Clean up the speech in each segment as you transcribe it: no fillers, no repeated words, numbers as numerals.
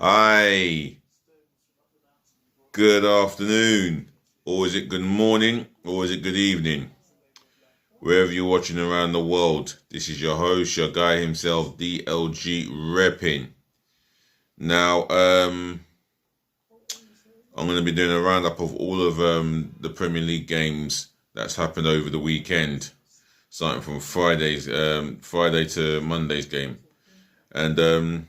Hi, good afternoon, or is it good morning, or is it good evening? Wherever you're watching around the world, this is your host, your guy himself, DLG Reppin. Now, I'm going to be doing a roundup of all of the Premier League games that's happened over the weekend, starting from Friday to Monday's game, and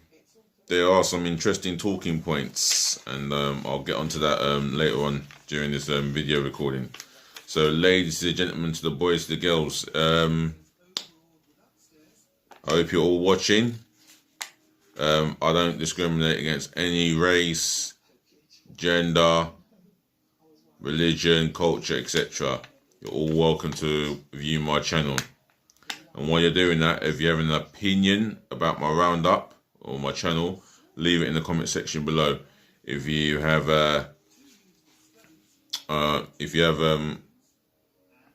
there are some interesting talking points, and I'll get onto that later on during this video recording. So, ladies and gentlemen, to the boys, to the girls, I hope you're all watching. I don't discriminate against any race, gender, religion, culture, etc. You're all welcome to view my channel. And while you're doing that, if you have an opinion about my roundup or my channel, leave it in the comment section below. If you have the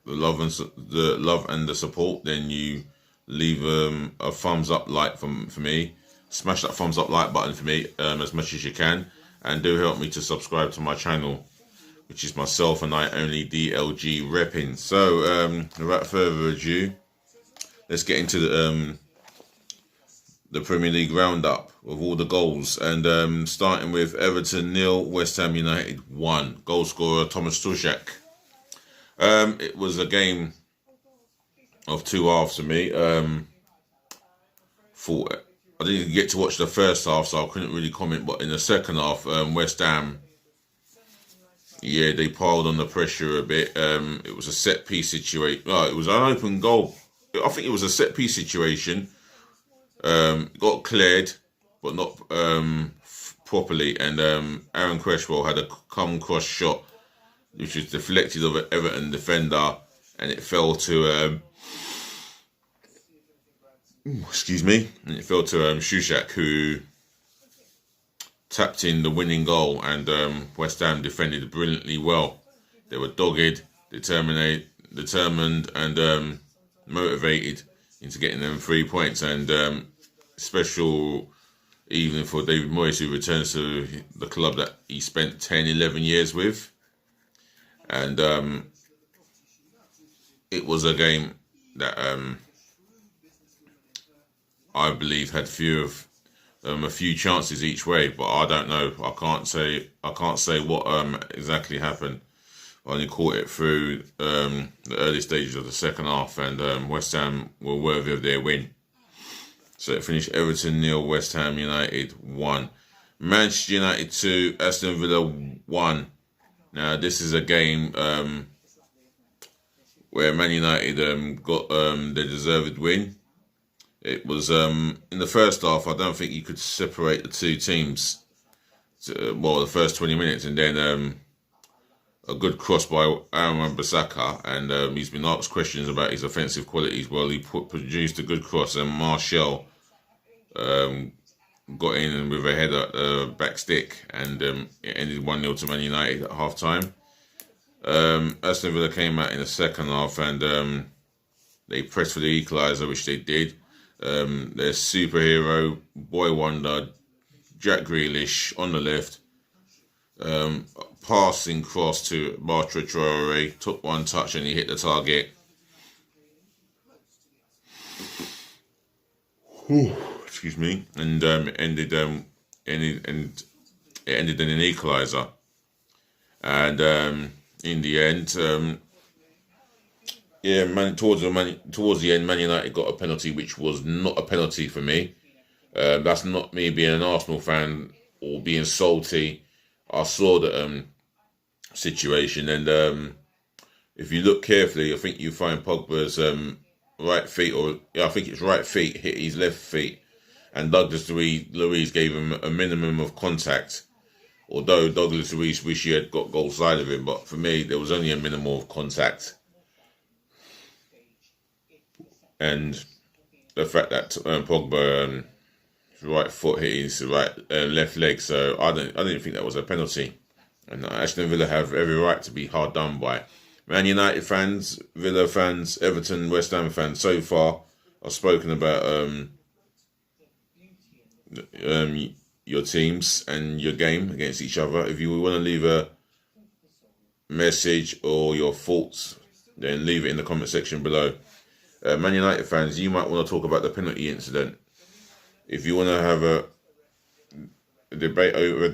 love and the support, then you leave a thumbs up like for me. Smash that thumbs up like button for me as much as you can, and do help me to subscribe to my channel, which is myself and I only, DLG Reppin. So without further ado, let's get into the Premier League roundup of all the goals, and starting with Everton 0, West Ham United 1. Goal scorer Thomas Tuchel. It was a game of two halves for me. I didn't get to watch the first half, so I couldn't really comment. But in the second half, West Ham, they piled on the pressure a bit. It was a set piece situation. It was an open goal. I think it was a set piece situation. Got cleared, but not properly, and Aaron Cresswell had a come cross shot which was deflected of an Everton defender, and it fell to Shushat, who tapped in the winning goal, and West Ham defended brilliantly well. They were dogged, determined, and motivated into getting them 3 points, and special evening for David Moyes, who returns to the club that he spent 10-11 years with. And it was a game that I believe had a few chances each way, but I don't know. I can't say what exactly happened. I only caught it through the early stages of the second half, and West Ham were worthy of their win. So it finished Everton 0, West Ham United 1. Manchester United 2, Aston Villa 1. Now this is a game where Man United got their deserved win. It was in the first half. I don't think you could separate the two teams. The first 20 minutes, and then a good cross by Aaron Wan-Bissaka, and he's been asked questions about his offensive qualities. Well, he produced a good cross, and Martial got in with a header at the back stick, and it ended 1-0 to Man United at half time. Aston Villa came out in the second half, and they pressed for the equaliser, which they did. Their superhero, boy wonder, Jack Grealish on the left, passing cross to Bartra Traore, took one touch and he hit the target. Excuse me, and it ended in an equaliser. And in the end, towards the end, Man United got a penalty, which was not a penalty for me. That's not me being an Arsenal fan or being salty. I saw the situation, and if you look carefully, I think you find Pogba's right feet, I think it's right feet, hit his left feet, and Douglas Luiz gave him a minimum of contact. Although Douglas Luiz wish he had got goal side of him, but for me there was only a minimal of contact. And the fact that Pogba right foot hit his left leg, so I didn't think that was a penalty. And Aston Villa have every right to be hard done by. Man United fans, Villa fans, Everton, West Ham fans, so far I've spoken about your teams and your game against each other. If you want to leave a message or your thoughts, then leave it in the comment section below. Man United fans, you might want to talk about the penalty incident. If you want to have a debate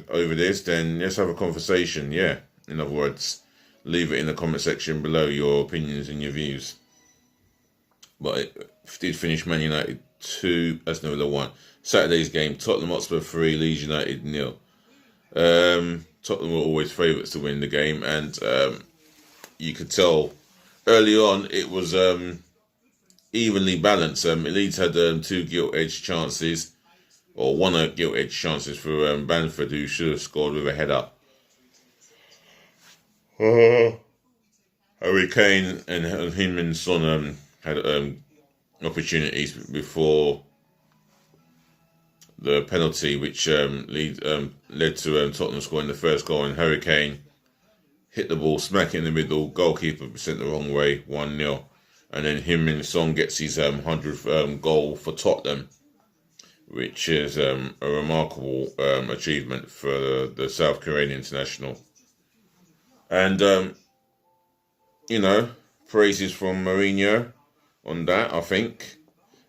over this, then let's have a conversation. Yeah, in other words, leave it in the comment section below, your opinions and your views. But it did finish Man United 2, Aston Villa 1. Saturday's game, Tottenham Hotspur 3, Leeds United 0. Tottenham were always favourites to win the game, and you could tell early on it was evenly balanced. Leeds had 2 gilt-edged chances, or 1 gilt-edged chances for Bamford, who should have scored with a header. Harry Kane and him and Son had opportunities before the penalty, which led to Tottenham scoring the first goal. And Harry Kane hit the ball smack in the middle, goalkeeper sent the wrong way, 1-0. And then Heung-min Son gets his 100th goal for Tottenham, which is a remarkable achievement for the South Korean international. And, praises from Mourinho on that, I think.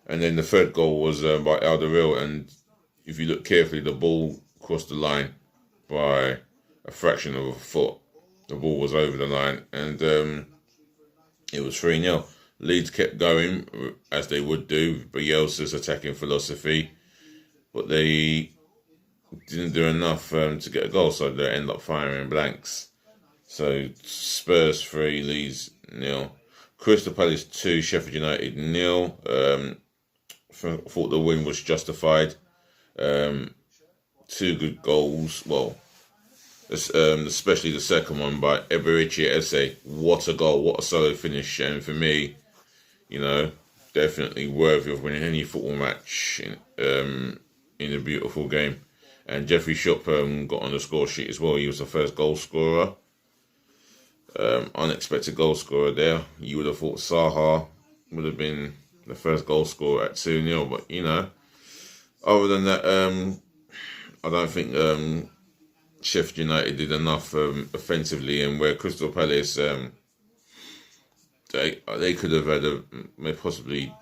And then the third goal was by Alderweireld, and if you look carefully, the ball crossed the line by a fraction of a foot. The ball was over the line, and it was 3-0. Leeds kept going, as they would do, Bielsa's attacking philosophy, but they didn't do enough to get a goal, so they end up firing blanks. So Spurs 3, Leeds 0. Crystal Palace 2, Sheffield United 0. Thought the win was justified. 2 good goals. Well, especially the second one by Eberechi Eze. What a goal! What a solo finish! And for me, definitely worthy of winning any football match in a beautiful game. And Jeffrey Schupp got on the score sheet as well. He was the first goal scorer. Unexpected goal scorer there. You would have thought Saha would have been the first goal scorer at 2-0, but other than that, I don't think Sheffield United did enough offensively, and where Crystal Palace they could have had possibly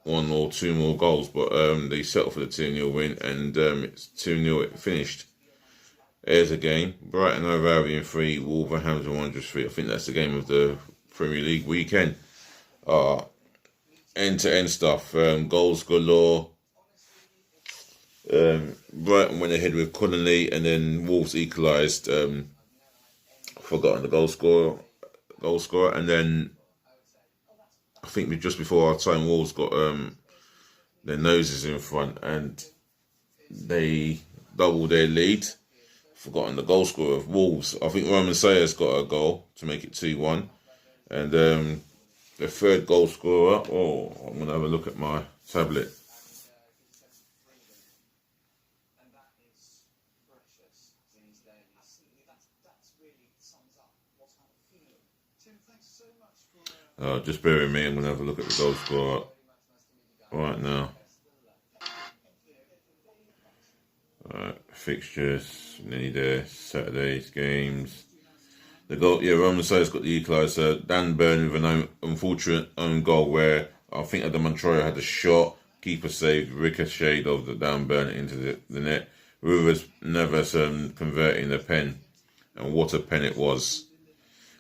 1 or 2 more goals, but they settled for the 2-0 win, and it's 2-0 it finished. There's a game. Brighton over Albion 3, Wolverhampton Wanderers 3. I think that's the game of the Premier League weekend. End-to-end stuff. Goals galore. Brighton went ahead with Connolly, and then Wolves equalised. Forgotten the goal scorer, and then I think just before our time, Wolves got their noses in front, and they doubled their lead. Forgotten the goal scorer of Wolves. I think Roman Sayers got a goal to make it 2-1. And the third goal scorer, I'm going to have a look at my tablet. Just bear with me, I'm going to have a look at the goal scorer right now. Fixtures, nearly there. Saturday's games. The goal, Roman Sayers got the equaliser. Dan Burn with an unfortunate own goal where I think Adam Montoya had a shot. Keeper saved, ricocheted of the Dan Burn into the net. Rivers Neves converting the pen, and what a pen it was.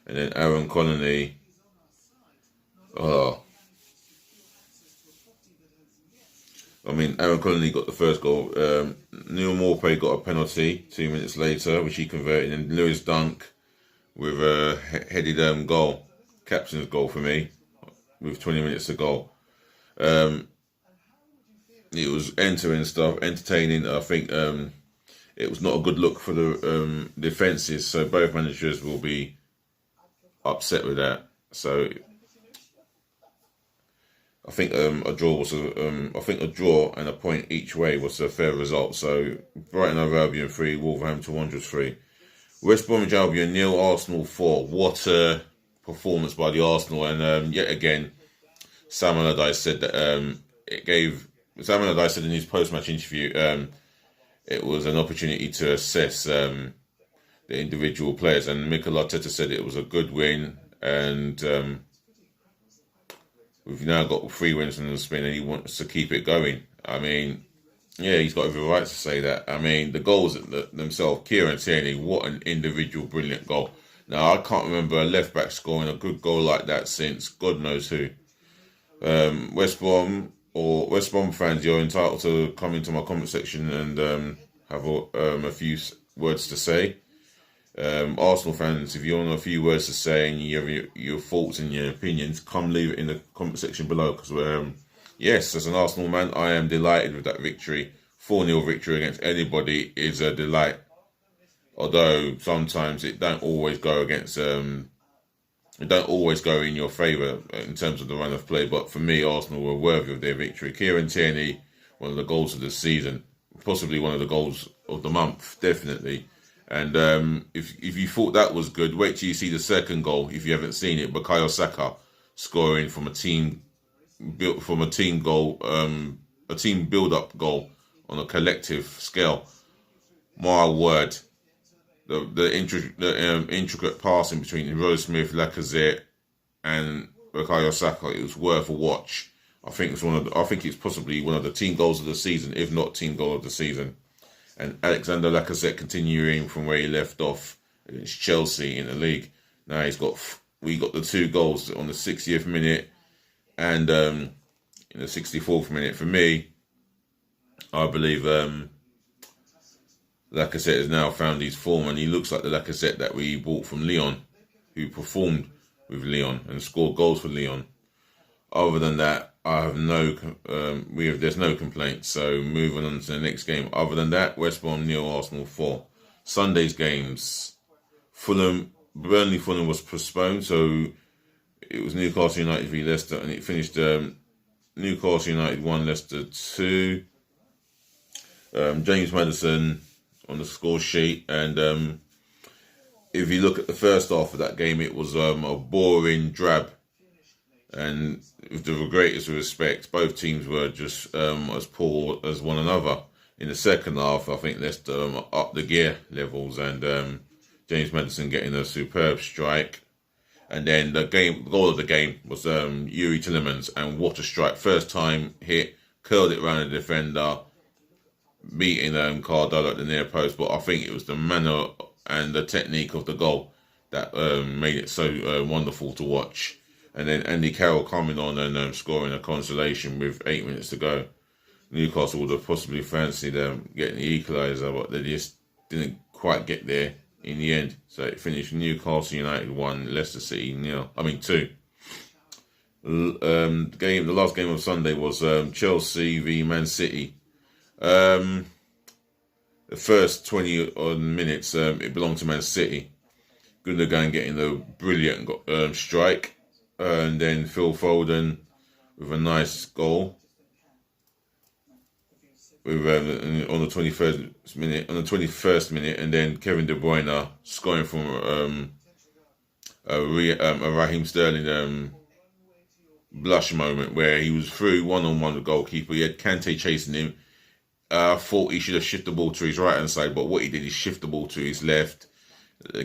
And then Aaron Connolly. Aaron Connolly got the first goal. Neil Maupay got a penalty 2 minutes later, which he converted. And Lewis Dunk with a headed goal. Captain's goal for me, with 20 minutes to go. It was end-to-end stuff, entertaining. I think it was not a good look for the defences, so both managers will be upset with that. So I think a draw and a point each way was a fair result. So Brighton over Albion 3, Wolverhampton Wanderers 3, West Bromwich Albion 0, Arsenal 4. What a performance by the Arsenal! And yet again, Sam Allardyce said that Sam Allardyce said in his post-match interview, it was an opportunity to assess the individual players. And Mikel Arteta said it was a good win, and we've now got 3 wins from the spin, and he wants to keep it going. I mean, yeah, he's got every right to say that. I mean, the goals themselves, Kieran Tierney, what an individual brilliant goal. Now, I can't remember a left-back scoring a good goal like that since God knows who. West Brom fans, you're entitled to come into my comment section and have a few words to say. Arsenal fans, if you want a few words to say and you have your thoughts and your opinions, come leave it in the comment section below. Because yes, as an Arsenal man, I am delighted with that victory. 4-0 victory against anybody is a delight. Although sometimes it don't always go against, it don't always go in your favour in terms of the run of play. But for me, Arsenal were worthy of their victory. Kieran Tierney, one of the goals of the season, possibly one of the goals of the month, definitely. And if you thought that was good, wait till you see the second goal. If you haven't seen it, Bukayo Saka scoring from a team goal, a team build-up goal on a collective scale. My word. The intricate passing between Rose Smith, Lacazette, and Bukayo Saka, it was worth a watch. I think it's possibly one of the team goals of the season, if not team goal of the season. And Alexander Lacazette continuing from where he left off against Chelsea in the league. Now we got the 2 goals on the 60th minute and in the 64th minute. For me, I believe Lacazette has now found his form, and he looks like the Lacazette that we bought from Lyon, who performed with Lyon and scored goals for Lyon. Other than that, I have there's no complaints. So moving on to the next game. Other than that, West Brom 0, Arsenal 4. Sunday's games, Burnley Fulham was postponed, so it was Newcastle United v Leicester, and it finished Newcastle United 1, Leicester 2. James Maddison on the score sheet, and if you look at the first half of that game, it was a boring drab, and with the greatest respect, both teams were just as poor as one another. In the second half, I think Leicester upped the gear levels, and James Maddison getting a superb strike, and then the goal of the game was Yuri Tillemans, and what a strike! First time hit, curled it around the defender, beating Cardell at the near post. But I think it was the manner and the technique of the goal that made it so wonderful to watch. And then Andy Carroll coming on and scoring a consolation with 8 minutes to go. Newcastle would have possibly fancied getting the equaliser, but they just didn't quite get there in the end. So it finished Newcastle United 1, Leicester City 2. The last game of Sunday was Chelsea v Man City. The first 20 odd minutes, it belonged to Man City. Gundogan getting the brilliant strike, and then Phil Foden with a nice goal with on the 21st minute, and then Kevin De Bruyne scoring from a Raheem Sterling blush moment where he was through one-on-one with the goalkeeper. He had Kante chasing him. I thought he should have shifted the ball to his right-hand side, but what he did is shift the ball to his left.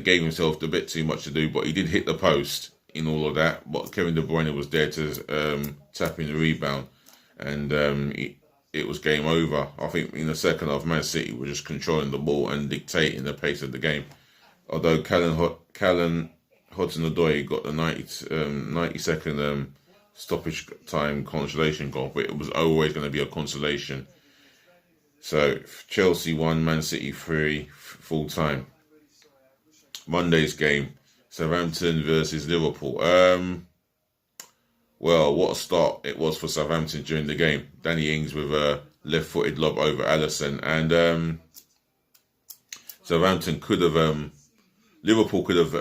Gave himself a bit too much to do, but he did hit the post in all of that. But Kevin De Bruyne was there to tap in the rebound, and it was game over. I think in the second half, Man City were just controlling the ball and dictating the pace of the game. Although Callum Hudson-Odoi got the 90-second stoppage time consolation goal, but it was always going to be a consolation. So Chelsea 1, Man City 3, full time. Monday's game, Southampton versus Liverpool. Well, what a start it was for Southampton during the game. Danny Ings with a left-footed lob over Alisson, and Southampton could have, Liverpool could have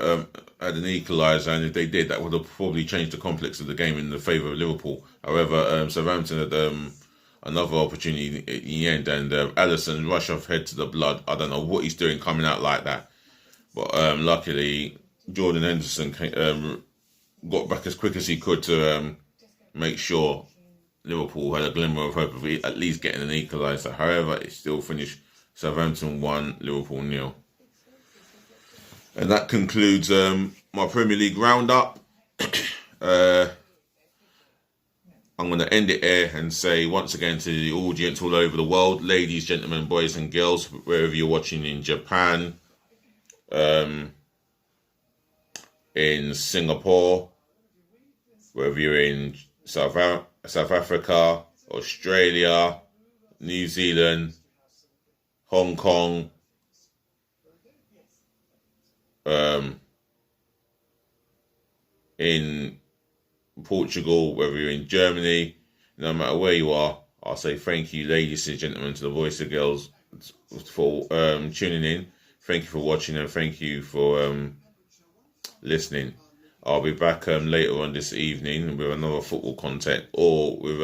had an equaliser, and if they did, that would have probably changed the complex of the game in the favour of Liverpool. However, Southampton had another opportunity in the end, and Alisson rushed off head to the blood. I don't know what he's doing coming out like that, but luckily Jordan Henderson got back as quick as he could to make sure Liverpool had a glimmer of hope of at least getting an equaliser. However, it still finished Southampton 1, Liverpool 0. And that concludes my Premier League roundup. I'm going to end it here and say once again to the audience all over the world, ladies, gentlemen, boys and girls, wherever you're watching in Japan, in Singapore, wherever you're in South Africa, Australia, New Zealand, Hong Kong, in Portugal, whether you're in Germany, no matter where you are, I'll say thank you, ladies and gentlemen, to the Voice of Girls for tuning in. Thank you for watching and thank you for listening. I'll be back later on this evening with another football content or with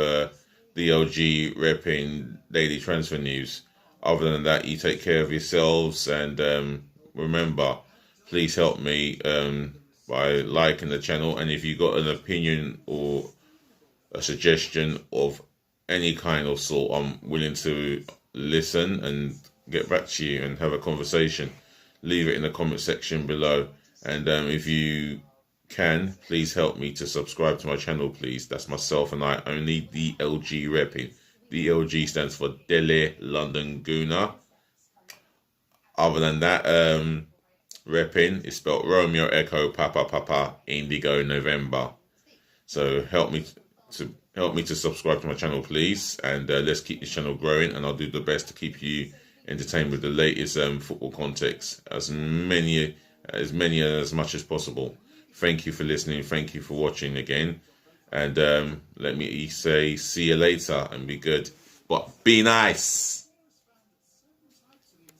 DLG Reppin daily transfer news. Other than that, you take care of yourselves and remember, please help me by liking the channel, and if you've got an opinion or a suggestion of any kind of sort, I'm willing to listen and get back to you and have a conversation. Leave it in the comment section below, and if you can, please help me to subscribe to my channel, please. That's myself and I only, DLG Reppin. DLG stands for Delhi London Gooner. Other than that, Reppin is spelled Romeo Echo Papa Papa Indigo November. So help me to subscribe to my channel, please, and let's keep this channel growing. And I'll do the best to keep you entertained with the latest football context, as much as possible. Thank you for listening. Thank you for watching again, and let me say see you later and be good, but be nice.